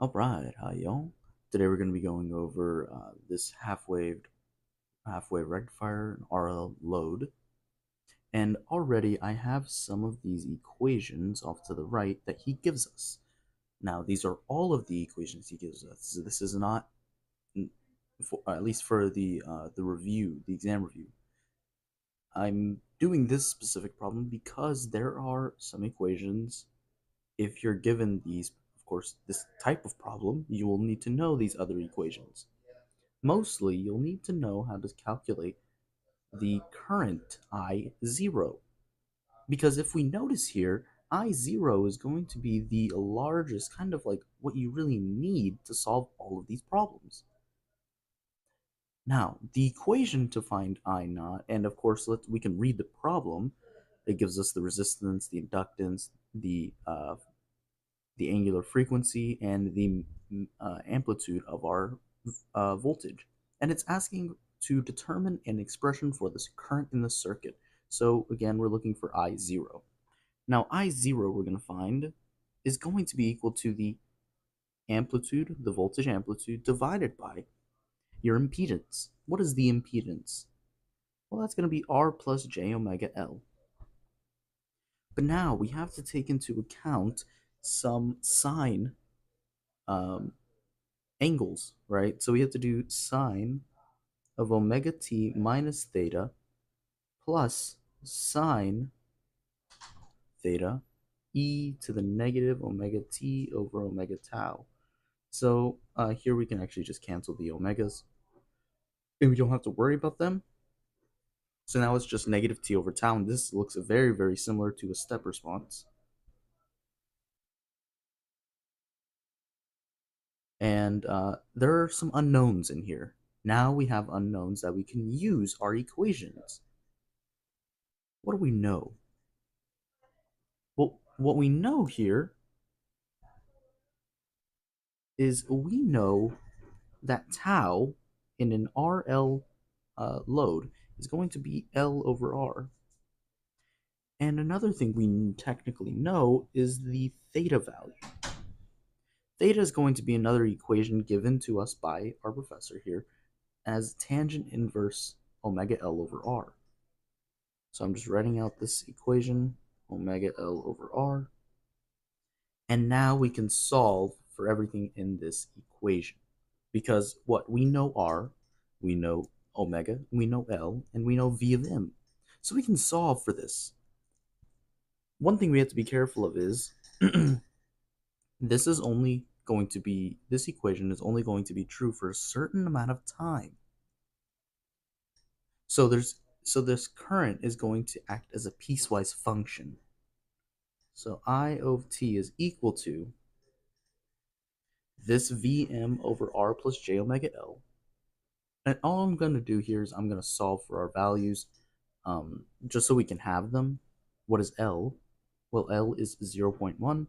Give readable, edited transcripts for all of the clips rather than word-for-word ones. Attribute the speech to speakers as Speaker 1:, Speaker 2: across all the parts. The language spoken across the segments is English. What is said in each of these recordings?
Speaker 1: Alright, hi y'all. Today we're going to be going over this half-wave rectifier and RL load. And already I have some of these equations off to the right that he gives us. Now these are all of the equations he gives us. So this is not, at least for the review, the exam review. I'm doing this specific problem because there are some equations. If you're given these, of course, this type of problem, you will need to know these other equations. Mostly, you'll need to know how to calculate the current I0. Because if we notice here, I0 is going to be the largest, kind of like what you really need to solve all of these problems. Now, the equation to find I naught, and of course, we can read the problem. It gives us the resistance, the inductance, the angular frequency, and the amplitude of our voltage. And it's asking to determine an expression for this current in the circuit. So again, we're looking for I0. Now I0 we're going to find is going to be equal to the amplitude, the voltage amplitude, divided by your impedance. What is the impedance? Well, that's going to be R plus J omega L. But now we have to take into account some sine um, angles, right? So we have to do sine of omega t minus theta plus sine theta e to the negative omega t over omega tau. So here we can actually just cancel the omegas, and we don't have to worry about them. So now it's just negative t over tau, and this looks very, very similar to a step response. And there are some unknowns in here. Now we have unknowns that we can use our equations. What do we know? Well, what we know here is we know that tau in an RL load is going to be L over R. And another thing we technically know is the theta value. Theta is going to be another equation given to us by our professor here as tangent inverse omega L over R. So I'm just writing out this equation, omega L over R. And now we can solve for everything in this equation. Because what we know R, we know omega, we know L, and we know V of M. So we can solve for this. One thing we have to be careful of is this equation is only going to be true for a certain amount of time. So this current is going to act as a piecewise function. So I of t is equal to this Vm over R plus j omega L. And all I'm going to do here is I'm going to solve for our values just so we can have them. What is L? Well, L is 0.1.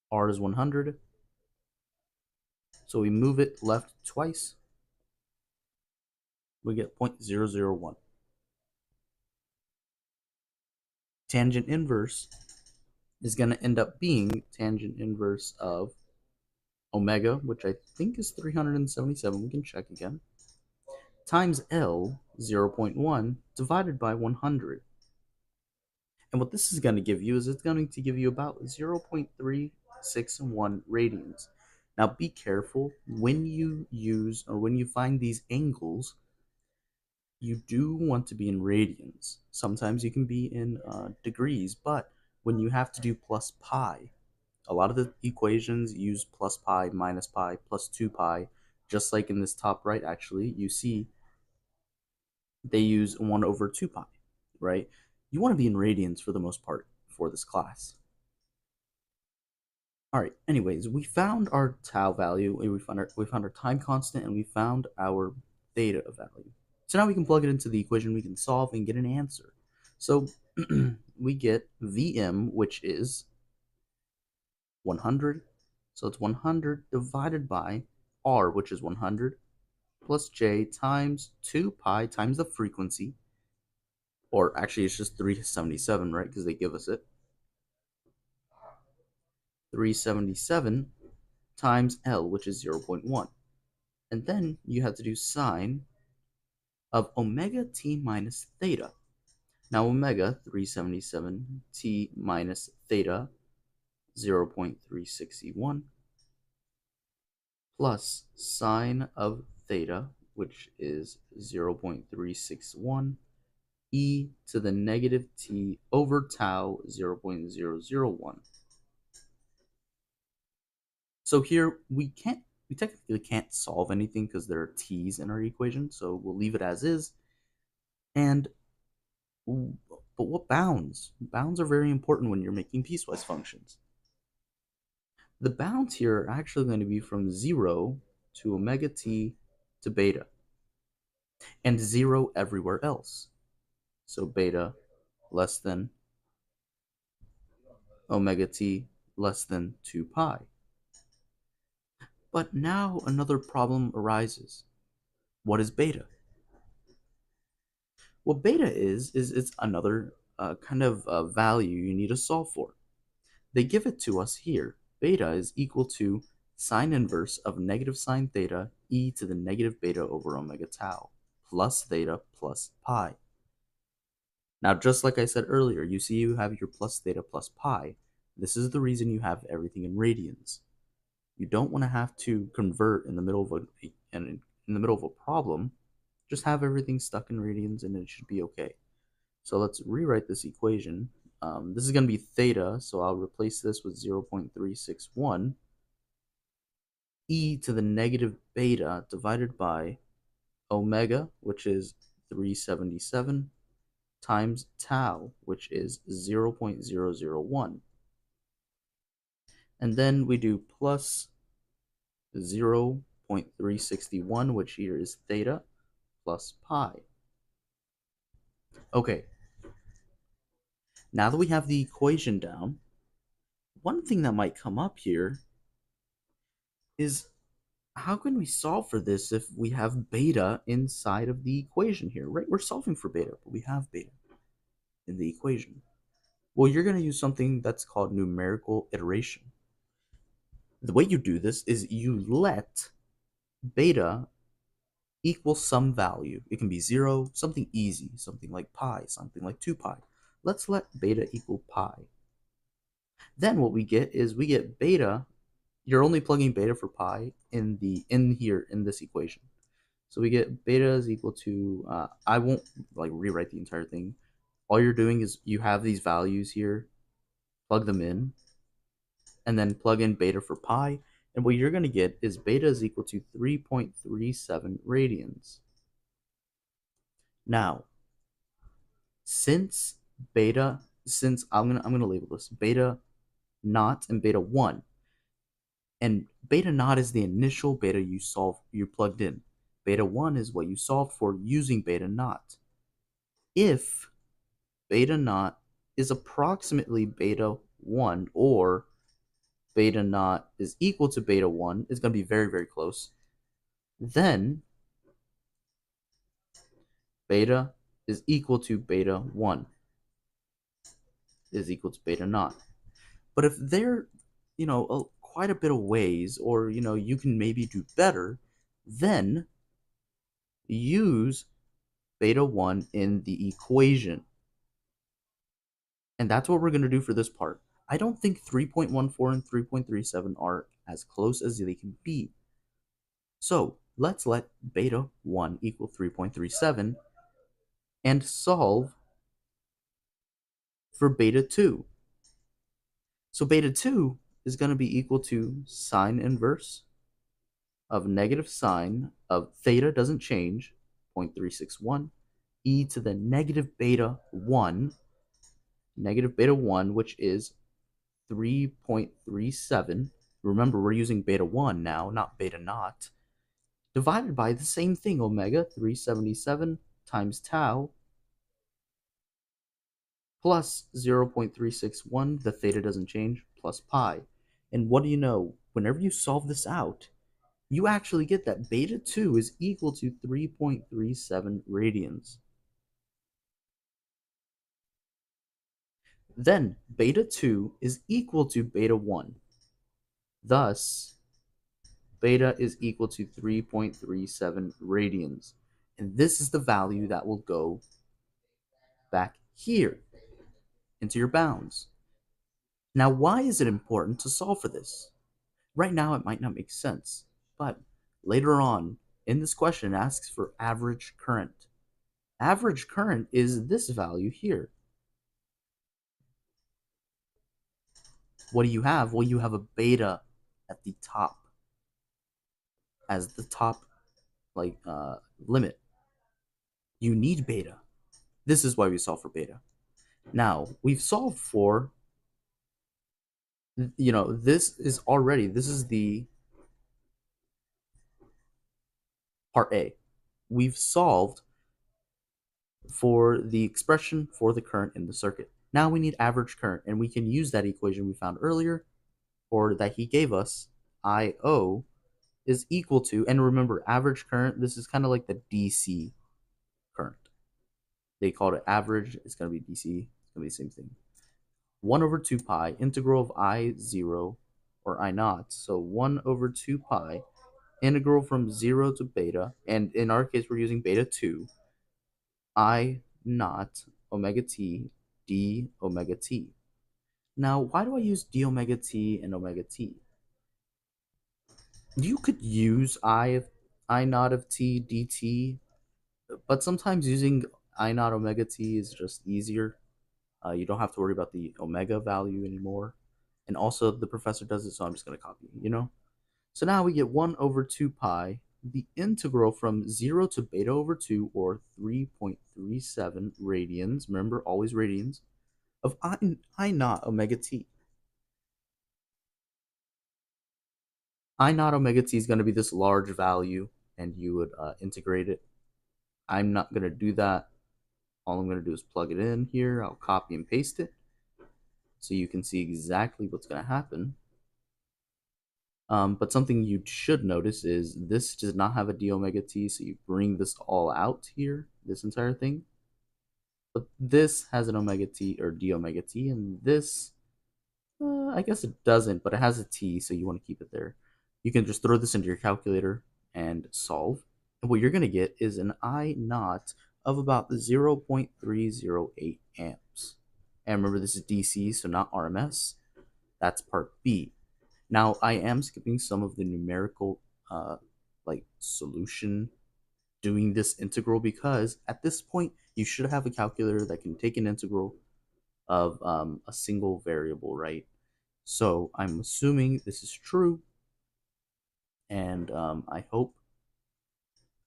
Speaker 1: R is 100. So we move it left twice. We get 0.001. Tangent inverse is going to end up being tangent inverse of omega, which I think is 377. We can check again. Times L, 0.1, divided by 100. And what this is going to give you is it's going to give you about 0.361 radians. Now be careful when you use or when you find these angles, you do want to be in radians. Sometimes you can be in degrees, but when you have to do plus pi, a lot of the equations use plus pi, minus pi, plus 2 pi, just like in this top right actually, you see they use 1 over 2 pi, right? You want to be in radians for the most part for this class. All right, anyways, we found our tau value, we found our time constant, and we found our theta value. So now we can plug it into the equation, we can solve and get an answer. So we get Vm, which is 100. So it's 100 divided by R, which is 100, plus J times 2 pi times the frequency, or actually it's just 377, right, because they give us it. 377 times L, which is 0.1. And then you have to do sine of omega t minus theta. Now omega 377 t minus theta 0.361 plus sine of theta, which is 0.361 e to the negative t over tau 0.001. So here we technically can't solve anything because there are t's in our equation, so we'll leave it as is. And but what bounds? Bounds are very important when you're making piecewise functions. The bounds here are actually going to be from 0 to omega t to beta, and 0 everywhere else. So beta less than omega t less than 2 pi. But now another problem arises. What is beta? What beta is it's another kind of value you need to solve for. They give it to us here. Beta is equal to sine inverse of negative sine theta e to the negative beta over omega tau plus theta plus pi. Now, just like I said earlier, you see you have your plus theta plus pi. This is the reason you have everything in radians. You don't want to have to convert in the middle of a problem. Just have everything stuck in radians and it should be okay. So let's rewrite this equation. This is going to be theta, so I'll replace this with 0.361 e to the negative beta divided by omega, which is 377, times tau, which is 0.001. And then we do plus 0.361, which here is theta, plus pi. Okay, now that we have the equation down, one thing that might come up here is how can we solve for this if we have beta inside of the equation here, right? We're solving for beta, but we have beta in the equation. Well, you're going to use something that's called numerical iteration. The way you do this is you let beta equal some value. It can be 0, something easy, something like pi, something like 2 pi. Let's let beta equal pi. Then what we get is we get beta. You're only plugging beta for pi in this equation. So we get beta is equal to, I won't rewrite the entire thing. All you're doing is you have these values here, plug them in, and then plug in beta for pi. And what you're going to get is beta is equal to 3.37 radians. Now, since I'm gonna label this beta naught and beta 1, and beta naught is the initial beta you plugged in. Beta 1 is what you solved for using beta naught. If beta naught is approximately beta 1 or beta naught is equal to beta 1, it's going to be very, very close, then beta is equal to beta 1 is equal to beta naught. But if they're, quite a bit of ways, or, you can maybe do better, then use beta 1 in the equation. And that's what we're going to do for this part. I don't think 3.14 and 3.37 are as close as they can be. So let's let beta 1 equal 3.37 and solve for beta 2. So beta 2 is going to be equal to sine inverse of negative sine of theta doesn't change, 0.361, e to the negative beta 1, which is 3.37. Remember, we're using beta 1 now, not beta naught, divided by the same thing, omega 377 times tau plus 0.361, the theta doesn't change, plus pi. And what do you know? Whenever you solve this out, you actually get that beta 2 is equal to 3.37 radians. Then beta 2 is equal to beta 1. Thus, beta is equal to 3.37 radians. And this is the value that will go back here into your bounds. Now, why is it important to solve for this? Right now, it might not make sense, but later on in this question, it asks for average current. Average current is this value here. What do you have? Well, you have a beta at the top as the top limit. You need beta. This is why we solve for beta. Now, we've solved for, this is the part A. We've solved for the expression for the current in the circuit. Now we need average current, and we can use that equation we found earlier, or that he gave us, I0 is equal to, and remember, average current, this is kind of like the DC current. They called it average, it's going to be DC, it's going to be the same thing. 1 over 2 pi, integral of I0, or I naught, so 1 over 2 pi, integral from 0 to beta, and in our case we're using beta 2, I naught omega t d omega t. Now, why do I use d omega t and omega t? You could use I naught of t dt, but sometimes using I naught omega t is just easier. You don't have to worry about the omega value anymore. And also, the professor does it, so I'm just going to copy it. So now we get 1 over 2 pi, the integral from 0 to beta over 2, or 3.37 radians, remember, always radians, of I naught omega t. I naught omega t is going to be this large value, and you would integrate it. I'm not going to do that. All I'm going to do is plug it in here. I'll copy and paste it so you can see exactly what's going to happen. But something you should notice is this does not have a d omega t, so you bring this all out here, this entire thing. But this has an omega t or d omega t, and this, I guess it doesn't, but it has a t, so you want to keep it there. You can just throw this into your calculator and solve. And what you're going to get is an I naught of about 0.308 amps. And remember, this is DC, so not RMS. That's part B. Now, I am skipping some of the numerical solution doing this integral, because at this point you should have a calculator that can take an integral of a single variable, right? So I'm assuming this is true, and I hope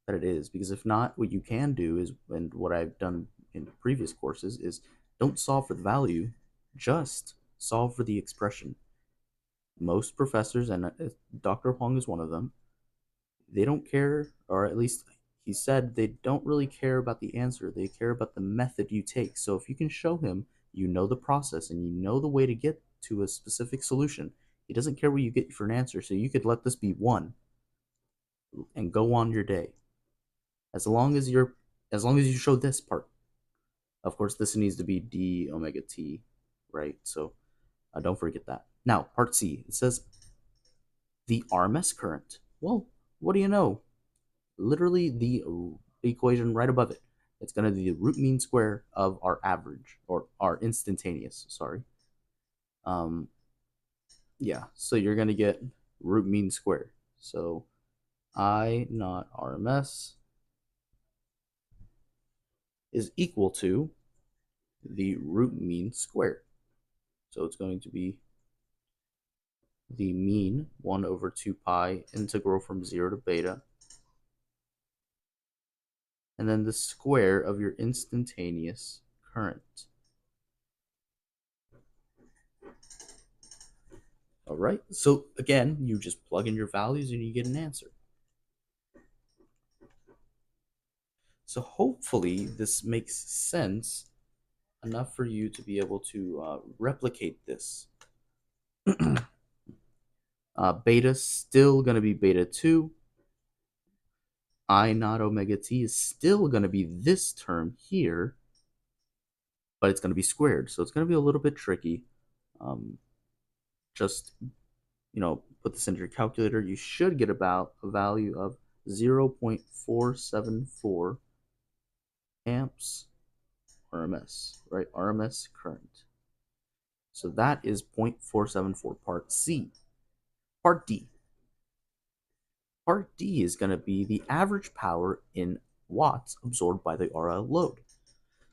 Speaker 1: that it is, because if not, what you can do is, and what I've done in previous courses, is don't solve for the value, just solve for the expression. Most professors, and Dr. Huang is one of them, they don't care, or at least he said they don't really care about the answer. They care about the method you take. So if you can show him you know the process and you know the way to get to a specific solution, he doesn't care what you get for an answer. So you could let this be 1 and go on your day. As long as you show this part. Of course, this needs to be d omega t, right? So don't forget that. Now, part C, it says the RMS current. Well, what do you know? Literally the equation right above it. It's going to be the root mean square of our average, or our instantaneous, sorry. Yeah, so you're going to get root mean square. So I naught RMS is equal to the root mean square. So it's going to be the mean 1 over 2 pi integral from 0 to beta, and then the square of your instantaneous current. All right, so again, you just plug in your values and you get an answer. So hopefully this makes sense enough for you to be able to replicate this. Beta's still going to be beta 2. I naught omega t is still going to be this term here, but it's going to be squared. So it's going to be a little bit tricky. Just, put this into your calculator, you should get about a value of 0.474 amps RMS, right? RMS current. So that is 0.474 part C. Part D. Part D is going to be the average power in watts absorbed by the RL load.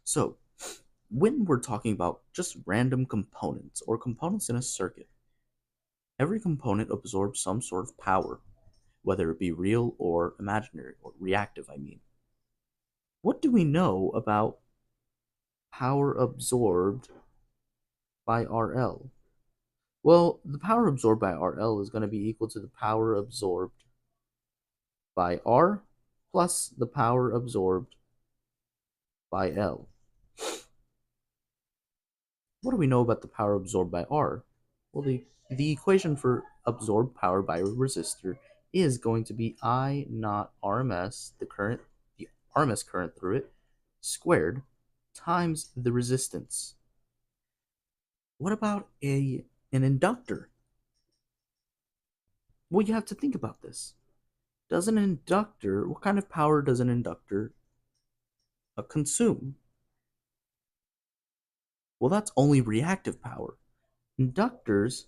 Speaker 1: So when we're talking about just random components or components in a circuit, every component absorbs some sort of power, whether it be real or imaginary, or reactive, I mean. What do we know about power absorbed by RL? Well, the power absorbed by RL is going to be equal to the power absorbed by R plus the power absorbed by L. What do we know about the power absorbed by R? Well, the equation for absorbed power by a resistor is going to be I naught RMS, the RMS current through it, squared times the resistance. What about an inductor? Well, you have to think about this. Does an inductor, what kind of power does an inductor consume? Well, that's only reactive power. Inductors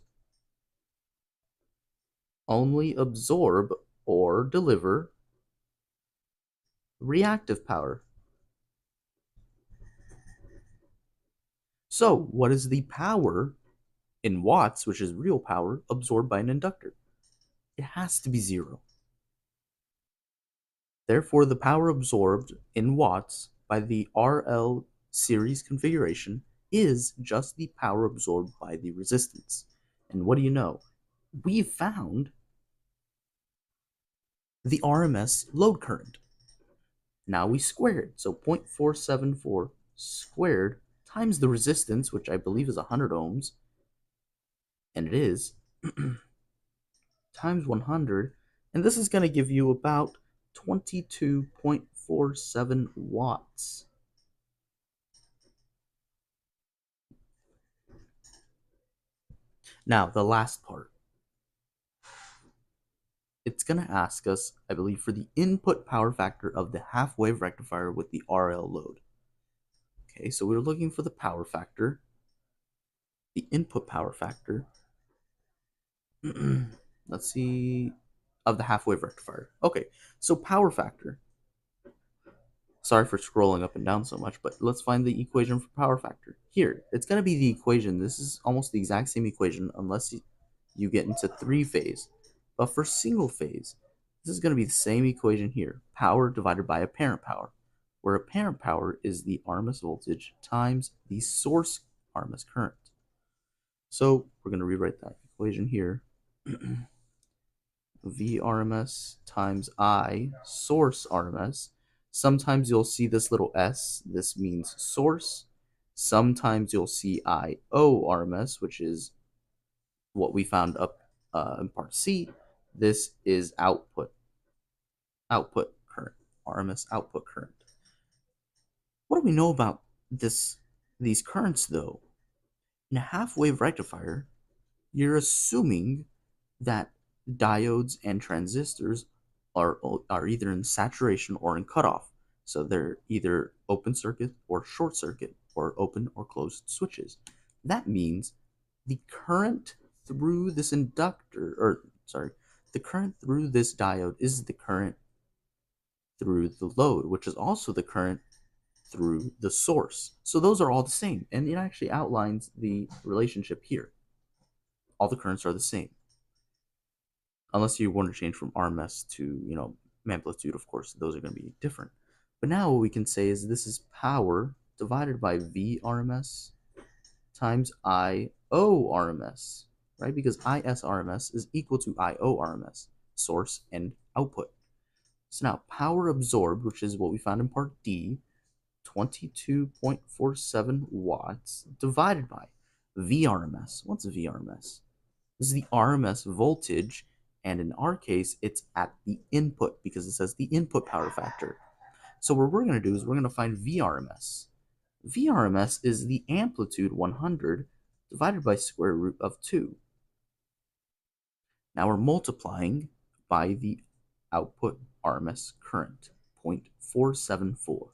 Speaker 1: only absorb or deliver reactive power. So, what is the power in watts, which is real power, absorbed by an inductor? It has to be zero. Therefore, the power absorbed in watts by the RL series configuration is just the power absorbed by the resistance. And what do you know? We found the RMS load current. Now we squared, so 0.474 squared times the resistance, which I believe is 100 ohms, and it is, times 100, and this is going to give you about 22.47 watts. Now, the last part. It's going to ask us, I believe, for the input power factor of the half-wave rectifier with the RL load. Okay, so we're looking for the power factor, the input power factor. Let's see, of the half-wave rectifier. Okay, so power factor. Sorry for scrolling up and down so much, but let's find the equation for power factor. Here, it's going to be the equation. This is almost the exact same equation unless you get into three-phase. But for single phase, this is going to be the same equation here. Power divided by apparent power, where apparent power is the RMS voltage times the source RMS current. So we're going to rewrite that equation here. VRMS times I source RMS. Sometimes you'll see this little s. This means source. Sometimes you'll see IO RMS, which is what we found up in part C. This is output current, RMS output current. What do we know about these currents, though? In a half-wave rectifier, you're assuming that diodes and transistors are either in saturation or in cutoff. So they're either open circuit or short circuit, or open or closed switches. That means the current through this the current through this diode is the current through the load, which is also the current through the source. So those are all the same, and it actually outlines the relationship here. All the currents are the same. Unless you want to change from RMS to, amplitude, of course, those are going to be different. But now what we can say is this is power divided by VRMS times IORMS, right? Because ISRMS is equal to IORMS, source and output. So now power absorbed, which is what we found in part D, 22.47 watts divided by VRMS. What's VRMS? This is the RMS voltage, and in our case, it's at the input because it says the input power factor. So what we're going to do is we're going to find VRMS. VRMS is the amplitude 100 divided by square root of 2. Now we're multiplying by the output RMS current, 0.474.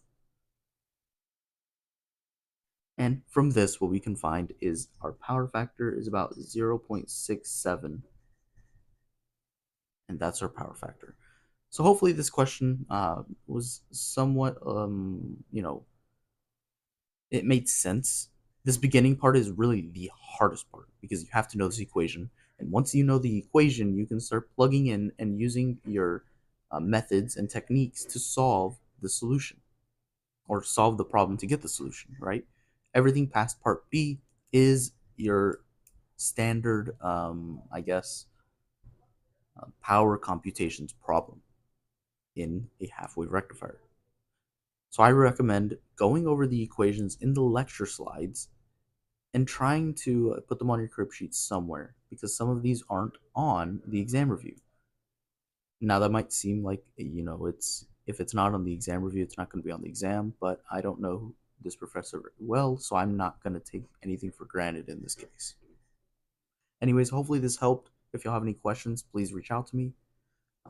Speaker 1: And from this, what we can find is our power factor is about 0.67, and that's our power factor. So hopefully this question was somewhat, it made sense. This beginning part is really the hardest part because you have to know this equation. And once you know the equation, you can start plugging in and using your methods and techniques to solve the solution or solve the problem to get the solution, right? Everything past part B is your standard, I guess, power computations problem in a half-wave rectifier. So I recommend going over the equations in the lecture slides and trying to put them on your crib sheet somewhere because some of these aren't on the exam review. Now that might seem like it's if it's not on the exam review, it's not going to be on the exam. But I don't know this professor very well, so I'm not going to take anything for granted in this case. Anyways, hopefully this helped. If y'all have any questions, please reach out to me.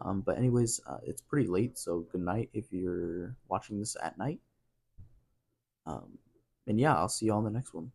Speaker 1: But anyways, it's pretty late, so good night if you're watching this at night. Um, and yeah, I'll see you all in the next one.